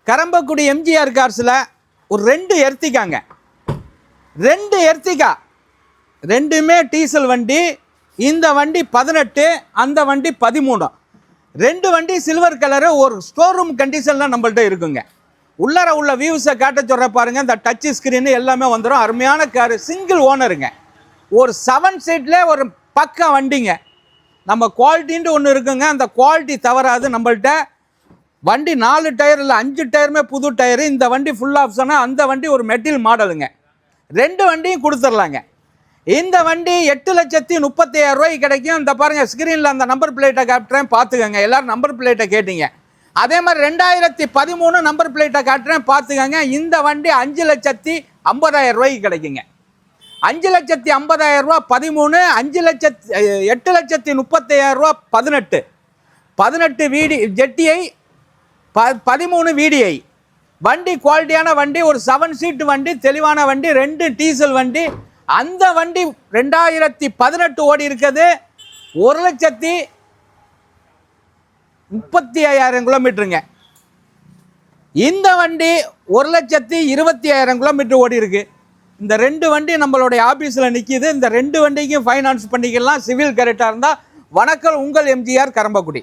கரம்பக்குடி எம்ஜிஆர் கார்ஸில் ஒரு 2 எர்த்திகாங்க, 2 எர்த்திகா, ரெண்டுமே டீசல் வண்டி. இந்த வண்டி 18, அந்த வண்டி 13. 2 வண்டி சில்வர் கலரு. ஒரு ஸ்டோர் ரூம் கண்டிஷனில் நம்மள்ட்ட இருக்குங்க. உள்ளர உள்ள வியூஸை காட்ட சொல்கிற பாருங்கள். இந்த டச் ஸ்க்ரீனு எல்லாமே வந்துடும். அருமையான காரு, சிங்கிள் ஓனருங்க. ஒரு 7 சீட்லேயே ஒரு பக்க வண்டிங்க. நம்ம குவாலிட்டின்ட்டு ஒன்று இருக்குங்க, அந்த குவாலிட்டி தவறாது நம்மள்ட்ட. வண்டி 4 டயர் இல்லை 5 டயருமே புது டயரு. இந்த வண்டி ஃபுல் ஆப்ஷனாக, அந்த வண்டி ஒரு மெட்டில் மாடலுங்க. 2 வண்டியும் கொடுத்துர்லாங்க. இந்த வண்டி 8,35,000 ரூபாய்க்கு கிடைக்கும். இந்த பாருங்கள் ஸ்க்ரீனில் அந்த நம்பர் பிளேட்டை காட்டுறேன், பார்த்துக்கங்க. எல்லோரும் நம்பர் பிளேட்டை கேட்டீங்க. அதே மாதிரி 2013 நம்பர் பிளேட்டை காட்டுறேன், பார்த்துக்கங்க. இந்த வண்டி 5,50,000 ரூபாய்க்கு கிடைக்குங்க. 5,50,000 ரூபா 13, 8,35,000 ரூபா 18. 18 வீடி ஜெட்டிஐ, 13 வீடிஐ. வண்டி குவாலிட்டியான வண்டி, ஒரு 7 சீட்டு வண்டி, தெளிவான வண்டி, 2 டீசல் வண்டி. அந்த வண்டி 2018 ஓடி இருக்குது. 1,35,000 கிலோமீட்டருங்க. இந்த வண்டி 1,25,000 கிலோமீட்டர் ஓடி இருக்கு. இந்த 2 வண்டி நம்மளுடைய ஆஃபீஸில் நிற்கிது. இந்த 2 வண்டிக்கும் ஃபைனான்ஸ் பண்ணிக்கலாம், சிவில் கரெக்டாக இருந்தால். வணக்கம், உங்கள் எம்ஜிஆர் கரம்பக்குடி.